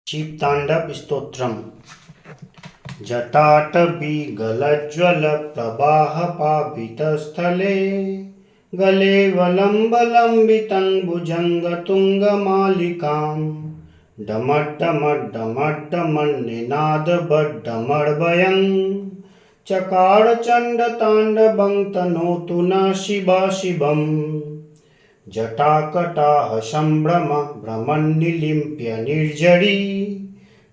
शिवतांडव स्तोत्रम। जटाटवीगलज्ज्वल प्रवाह पावितस्थले गले वलम्बलम्बितं भुजङ्गतुङ्गमालिकां डमड्डमड्डमड्डमन्निनादबड्डमर्वयं चकार चण्डताण्डवं तनोतु न शिवा शिवम्। जटाकटाह सम्भ्रम भ्रमन्निलिम्प्य निर्झरी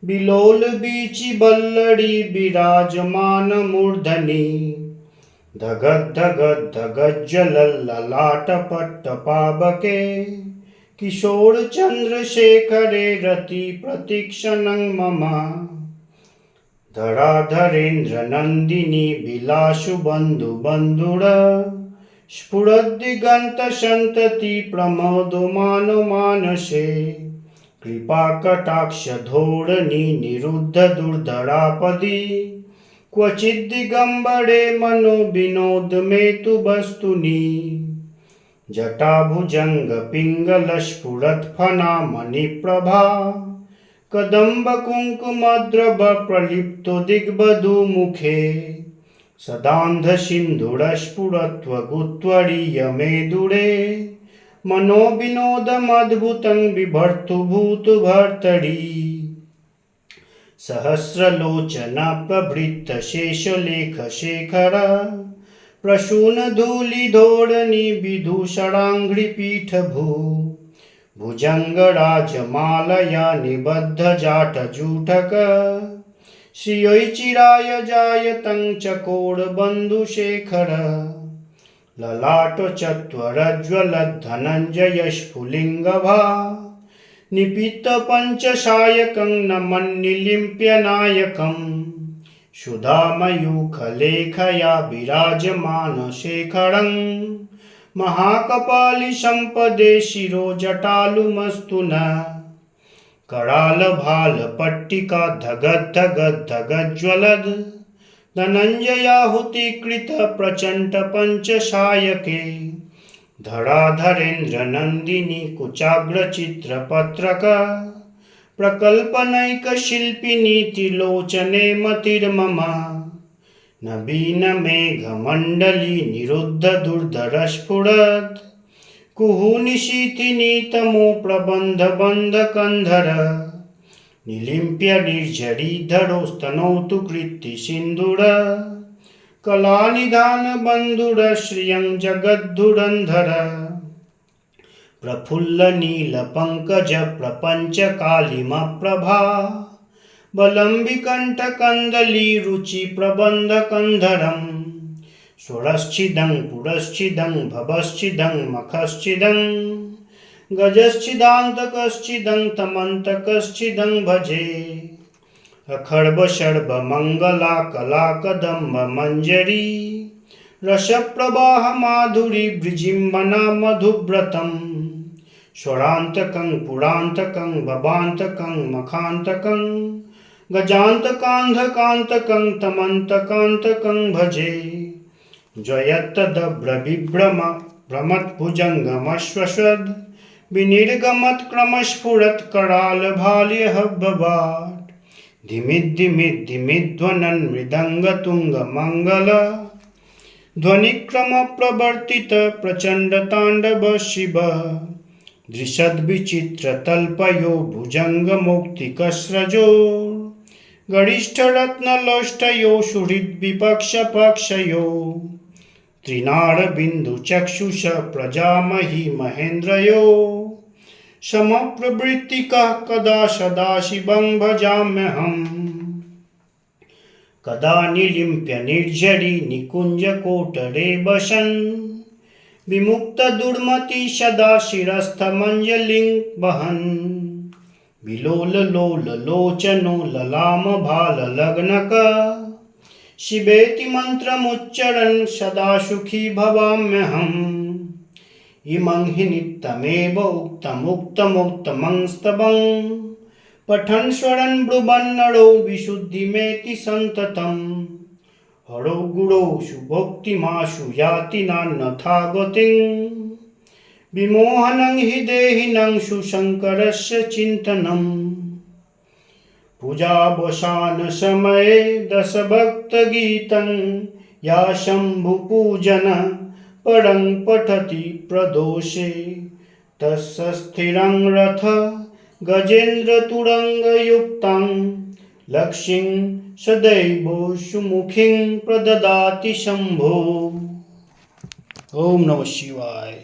बिलोल बीचि बल्लड़ी विराजमान मूर्धनि धगद्धगद्धगज्ज्वलल्ललाटपट्टपावके किशोर चन्द्रशेखरे रति प्रतीक्षणं मम धराधरेन्द्र नन्दिनी विलासु बन्धु बन्धुर स्फुरद्दिगन्तसन्तति प्रमोदमान मानसे कृपाकटाक्षधोरणी निरुद्ध दुर्धरापदि क्वचिद्दिगम्बरे मनो विनोदमेतु वस्तुनि जटाभुजङ्गपिङ्गलस्फुरत्फणामणिप्रभा कदम्बकुङ्कुमद्रव प्रलिप्तो दिग्वधूमुखे सदान्धसिन्धुरस्फुरत्वगुत्वरीयमेदुरे मनोविनोदमद्भुतं बिभर्तुभूतभर्तरी सहस्रलोचना प्रभृतशेषलेखशेखर प्रसूनधूलिधोरणी विदूषणाङ्घ्रिपीठभू भुजङ्गराजमालया निबद्धजाटजूटक श्रियैचिराय जायतं चकोरबन्धुशेखर ललाटचत्वरज्ज्वलद्धनञ्जयस्फुलिङ्गभा निपीतपञ्चसायकं नमन्निलिम्प्यनायकं सुधामयूखलेखया विराजमानशेखरं महाकपालिसम्पदे शिरोजटालुमस्तु न करालभालपट्टिका धगद्धगद्धगज्ज्वलद् धनञ्जयाहुतिकृत प्रचण्डपञ्चसायके धराधरेन्द्रनन्दिनी कुचाग्रचित्रपत्रक प्रकल्पनैकशिल्पिनी त्रिलोचने मतिर्मम नवीनमेघमण्डली निरुद्धदुर्धरस्फुरत् कुहूनिशीथिनीतमो प्रबन्धबन्धकन्धर निलिम्प्य निर्झरीधरोस्तनौतु कृत्तिसिन्धुर कलानिधानबन्धुर श्रियं जगद्धुरन्धर प्रफुल्लनीलपङ्कज प्रपञ्चकालिमप्रभा वलम्बिकण्ठकन्दलीरुचिप्रबन्धकन्धरं स्वरश्चिदं पुरश्चिदं भवश्चिदं मखश्चिदं गजश्चिदान्तकश्चिदं तमन्तकश्चिदं भजे अखर्वशर्वमङ्गला कलाकदम्ब मञ्जरी रसप्रवाह माधुरी विजिह्वना मधुव्रतं स्वरान्तकं पुरान्तकं भवान्तकं मखान्तकं गजान्तकान्धकान्तकं तमन्तकान्तकं भजे जयत्तदभ्रविभ्रम भ्रमद्भुजङ्गमश्वसद् विनिर्गमत्क्रमस्फुरत् करालभाल्यहब्बवाट् धिमिद्धिमिद्धिमिध्वनन् मृदङ्गतुङ्गमङ्गल ध्वनिक्रमप्रवर्तित प्रचण्डताण्डव शिव दृशद्विचित्रतल्पयो भुजङ्गमौक्तिकस्रजो गरिष्ठरत्नलोष्टयो सुहृद्विपक्षपक्षयो त्रिनारबिन्दुचक्षुष प्रजामहि महेन्द्रयो समप्रवृत्तिकः कदा सदाशिवं भजाम्यहम् कदा निलिम्प्य निर्झरी निकुञ्जकोटरे वसन् विमुक्तदुर्मति सदा शिरस्थमञ्जलिं वहन् विलोललोललोचनो ललामभाललग्नक शिवेति मन्त्रमुच्चरन् सदा सुखी भवाम्यहम् इमं हि नित्यमेव उक्तमुक्तमुक्तमंस्तवं पठन् स्वरन् ब्रुवन्नरो विशुद्धिमेति सन्ततं हरो गुरो सुभोक्तिमाशु याति नान्यथा गतिं विमोहनं हि देहिनं सुशङ्करस्य चिन्तनम् पूजावसान समये दशभक्तगीतं या शम्भुपूजन परं पठति प्रदोषे तस्य स्थिरं रथ गजेन्द्रतुरङ्गयुक्तं लक्ष्मीं सदैव सुमुखीं प्रददाति शम्भो। ओम नमः शिवाय।